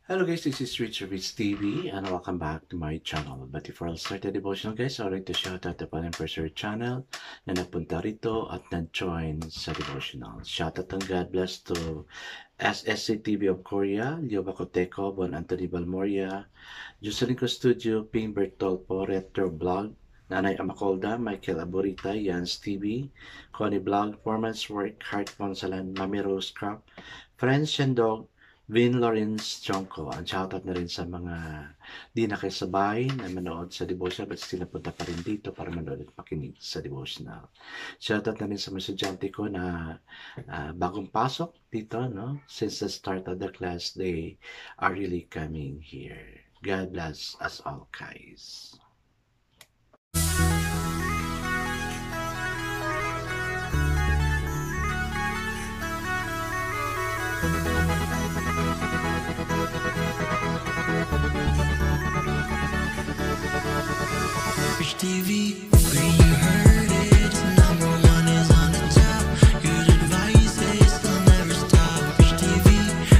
Hello guys, this is Richard Rich TV and welcome back to my channel. But before I start the devotional guys, I'd like to shout out the Palimperser channel na napunta rito at nag-join sa devotional. Shout out and God bless to SSC TV of Korea, Leo Bacoteko, Bon Anthony Balmoria, Jusanico Studio, Ping Bertolpo, Retro Vlog, Nanay Amacolda, Michael Aburita, Yans TV, Connie Vlog, Foreman's Work, Heart Ponsalan, Mami Rose Crop, Friends Shendog, Vin Lawrence Jonko. Ang shoutout na rin sa mga di nakisabay na manood sa devotional but still napunta pa rin dito para manood at makinig sa devotional. Shoutout na rin sa mga estudyante ko na bagong pasok dito, no? Since the start of the class, they are really coming here. God bless us all, guys. Rich TV, where you heard it, number one is on the top. Good advice, they'll never stop. Rich TV,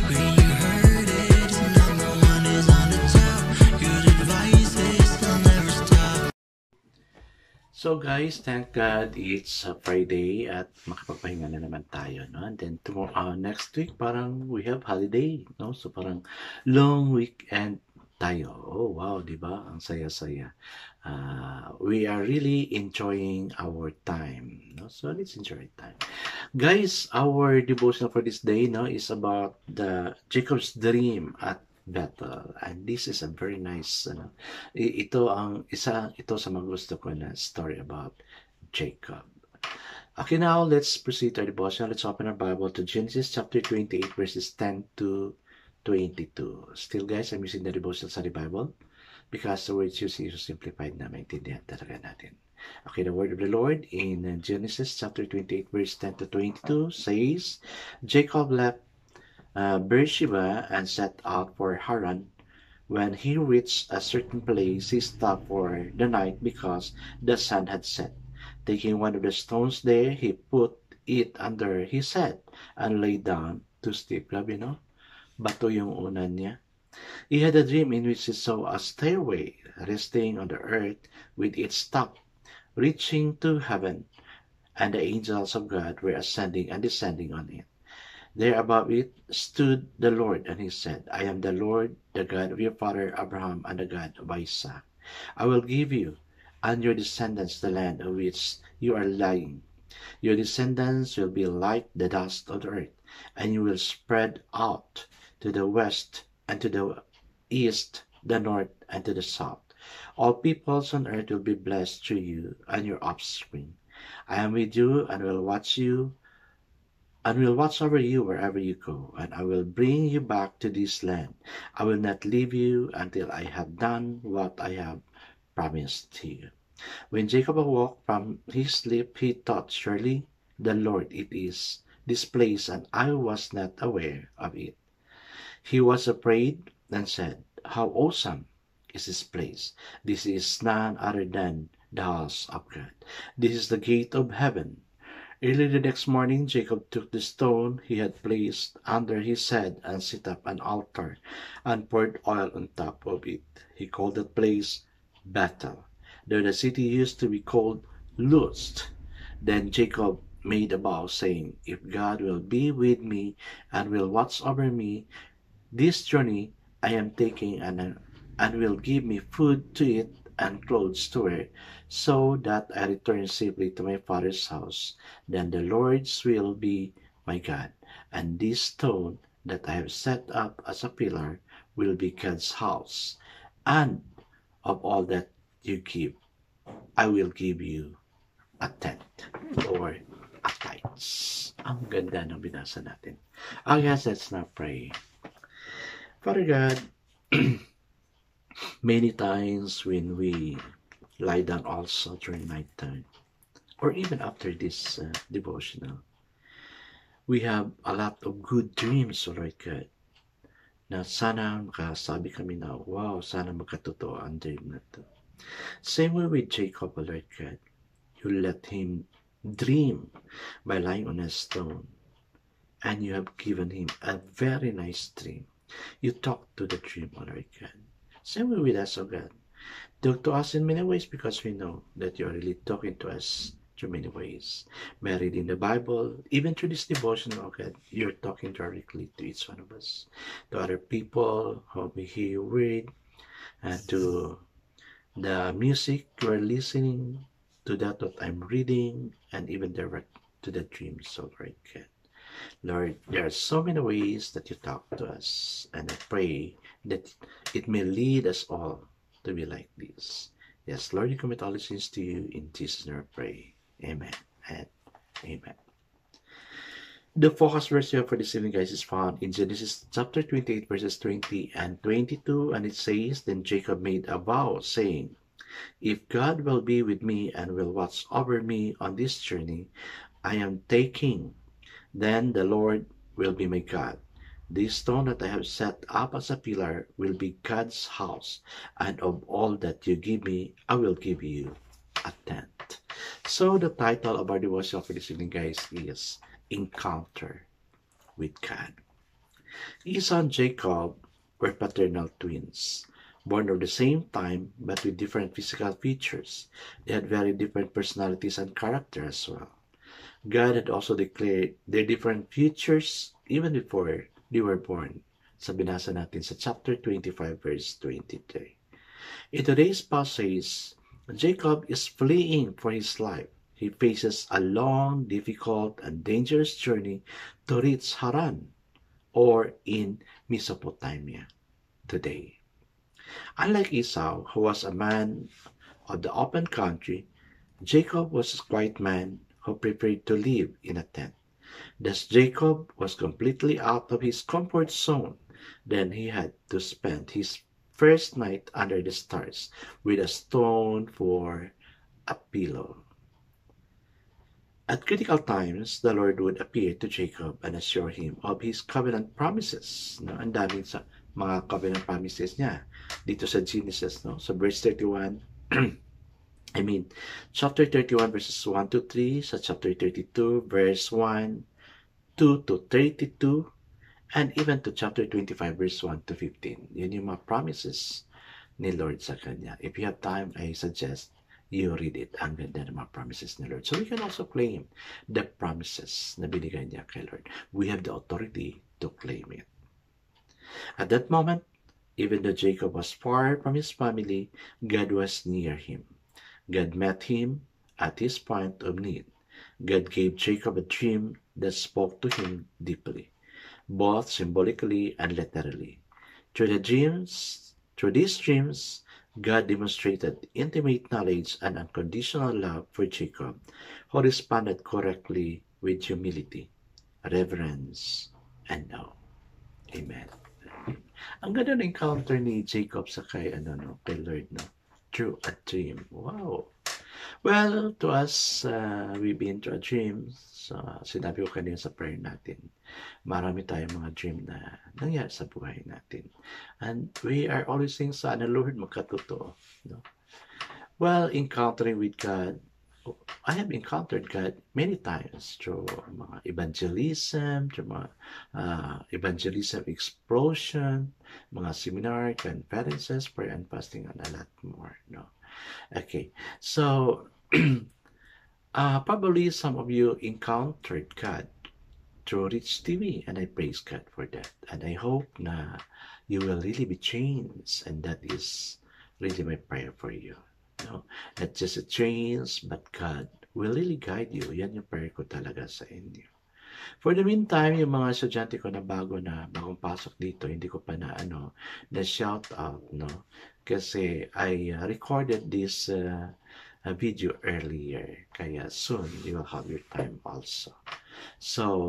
where you heard it, number one is on the top. Good advice, they'll never stop. So guys, thank God it's Friday at makapagpahinga na naman tayo, no? And then tomorrow, next week, parang we have holiday, no? So parang long weekend tayo. Oh wow, di ba? Ang saya-saya. We are really enjoying our time, no? So let's enjoy time. Guys, our devotional for this day, no, is about the Jacob's dream at Bethel, and this is a very nice ito sa mga gusto ko na story about Jacob. Okay, now let's proceed to our devotion. Let's open our Bible to Genesis chapter 28 verses 10 to 22. Still guys, I'm using the devotional study Bible because the words used is simplified na maintindihan talaga natin. Okay, the word of the Lord in Genesis chapter 28 verse 10 to 22 says, Jacob left Beersheba and set out for Haran. When he reached a certain place, he stopped for the night because the sun had set. Taking one of the stones there, he put it under his head and lay down to sleep. Grabe, no? Bato yung unan niya. He had a dream in which he saw a stairway resting on the earth with its top reaching to heaven, and the angels of God were ascending and descending on it. There above it stood the Lord, and he said, I am the Lord, the God of your father Abraham and the God of Isaac. I will give you and your descendants the land of which you are lying. Your descendants will be like the dust of the earth, and you will spread out to the west and to the east, the north and to the south. All peoples on earth will be blessed through you and your offspring. I am with you and will watch over you wherever you go, and I will bring you back to this land. I will not leave you until I have done what I have promised to you. When Jacob awoke from his sleep, he thought, surely the Lord it is this place, and I was not aware of it. He was afraid and said, how awesome is this place! This is none other than the house of God. This is the gate of heaven. Early the next morning, Jacob took the stone he had placed under his head and set up an altar and poured oil on top of it. He called that place Bethel, though the city used to be called Luz. Then Jacob made a vow, saying, if God will be with me and will watch over me this journey I am taking, and will give me food to eat and clothes to wear, so that I return safely to my father's house, then the Lord's will be my God, and this stone that I have set up as a pillar will be God's house, and of all that you give, I will give you a tenth or a tithes. Ang ganda ng binasa natin. Yes, let's now pray. Father God, many times when we lie down also during night time, or even after this devotional, we have a lot of good dreams, Lord God, na sana makasabi kami na, wow, sana magkatotoo ang dream na to. Same way with Jacob, Lord God, you let him dream by lying on a stone, and you have given him a very nice dream. You talk to the dream, O Lord God. Same way with us, O God. Talk to us in many ways because we know that you are really talking to us through many ways. By reading the Bible, even through this devotion, O God, you're talking directly to each one of us. To other people who we hear your word, and to the music you are listening, to that what I'm reading, and even direct to the dreams, O Lord God. Lord, there are so many ways that you talk to us, and I pray that it may lead us all to be like this. Yes, Lord, we commit all these things to you. In Jesus' name I pray. Amen and amen. The focus verse here for this evening, guys, is found in Genesis chapter 28, verses 20 and 22, and it says, Then Jacob made a vow, saying, If God will be with me and will watch over me on this journey I am taking, then the Lord will be my God. This stone that I have set up as a pillar will be God's house, and of all that you give me, I will give you a tent. So the title of our devotion for this evening, guys, is Encounter with God. Esau and Jacob were paternal twins, born at the same time but with different physical features. They had very different personalities and character as well. God had also declared their different futures even before they were born. Sa binasa natin sa chapter 25 verse 23. In today's passage, Jacob is fleeing for his life. He faces a long, difficult, and dangerous journey to reach Haran, or in Mesopotamia today. Unlike Esau, who was a man of the open country, Jacob was a quiet man who preferred to live in a tent. Thus Jacob was completely out of his comfort zone. Then he had to spend his first night under the stars with a stone for a pillow. At critical times, the Lord would appear to Jacob and assure him of his covenant promises. No? Ang daming sa mga covenant promises niya dito sa Genesis, no? So verse 31, chapter 31 verses 1 to 3, sa chapter 32 verse 1, 2 to 32, and even to chapter 25 verse 1 to 15. Yun yung mga promises ni Lord sa kanya. If you have time, I suggest you read it. Ang ganda ng mga promises ni Lord. So we can also claim the promises na binigay niya kay Lord. We have the authority to claim it. At that moment, even though Jacob was far from his family, God was near him. God met him at his point of need. God gave Jacob a dream that spoke to him deeply, both symbolically and literally. Through these dreams, God demonstrated intimate knowledge and unconditional love for Jacob, who responded correctly with humility, reverence, and awe. Amen. Ang ganda ng encounter ni Jacob sa kay Lord, no? Through a dream. Wow. Well, to us, we've been through a dream. So, sinabi ko kanina sa prayer natin, marami tayong mga dream na nangyari sa buhay natin. And we are always saying, sana Lord, magkatotoo. No? Well, encountering with God, I have encountered God many times through mga evangelism, through mga evangelism explosion, mga seminar, conferences, prayer and fasting, and a lot more. No? Okay, so probably some of you encountered God through Rich TV, and I praise God for that. And I hope na you will really be changed, and that is really my prayer for you. No? Not just a change, but God will really guide you. Yan yung prayer ko talaga sa inyo. For the meantime, yung mga estudyante ko na bagong pasok dito, hindi ko pa na shout out, no? Kasi I recorded this video earlier, kaya soon you will have your time also. So,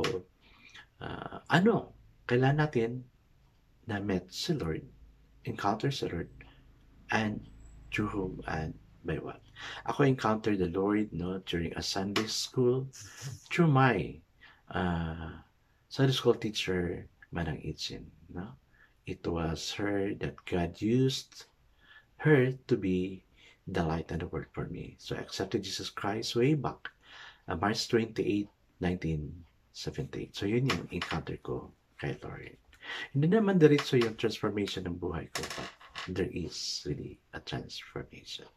kailan natin na met si Lord, encounter si Lord, and through whom and by what? Ako encountered the Lord, no, during a Sunday school through my Sunday school teacher, Manang Itchin. No? It was her that God used her to be the light and the word for me. So I accepted Jesus Christ way back March 28, 1978. So yun yung encounter ko kay Lord. Hindi naman diretso yung transformation ng buhay ko, but there is really a transformation.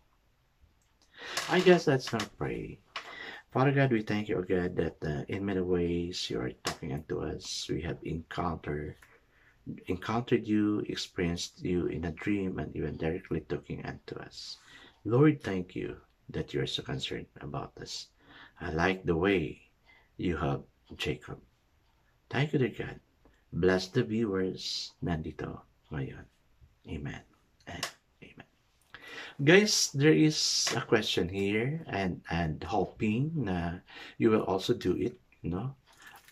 I guess let's not pray. Father God, we thank you, O God, that in many ways you are talking unto us. We have encountered you, experienced you in a dream, and even directly talking unto us. Lord, thank you that you are so concerned about us. I like the way you have Jacob. Thank you, dear God. Bless the viewers nandito ngayon. Amen and amen. Guys, there is a question here and hoping na you will also do it, no?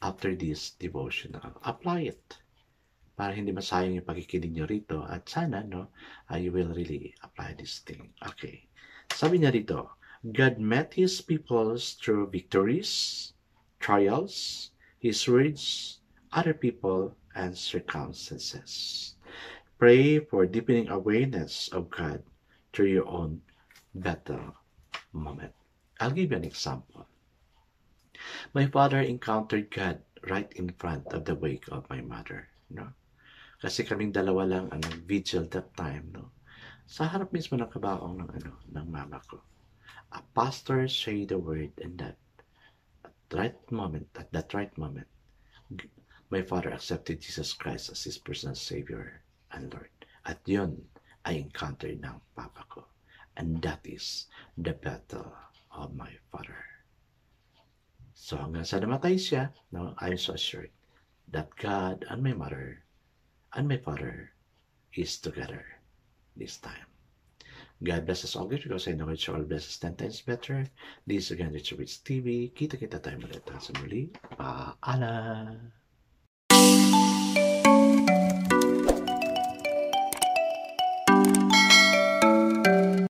After this devotional. Apply it. Para hindi masayang yung pagkikinig nyo rito at sana, no, you will really apply this thing. Okay. Sabi niya rito, God met His people through victories, trials, His words, other people, and circumstances. Pray for deepening awareness of God through your own battle moment. I'll give you an example. My father encountered God right in front of the wake of my mother. No? Kasi kaming dalawa lang ang nag-vigil that time. No? Sa harap mismo ng kabaong ng mama ko. A pastor said the word and that at that right moment, my father accepted Jesus Christ as his personal Savior and Lord. At yun, I encountered ng papa ko. And that is the battle of my father. So hanggang sa namatay siya, no, I'm so assured that God and my mother and my father is together this time. God bless us all because I know it's all bless us 10 times better. This is again Richard Rich TV. Kita-kita tayo ulit sa muli. Paalam!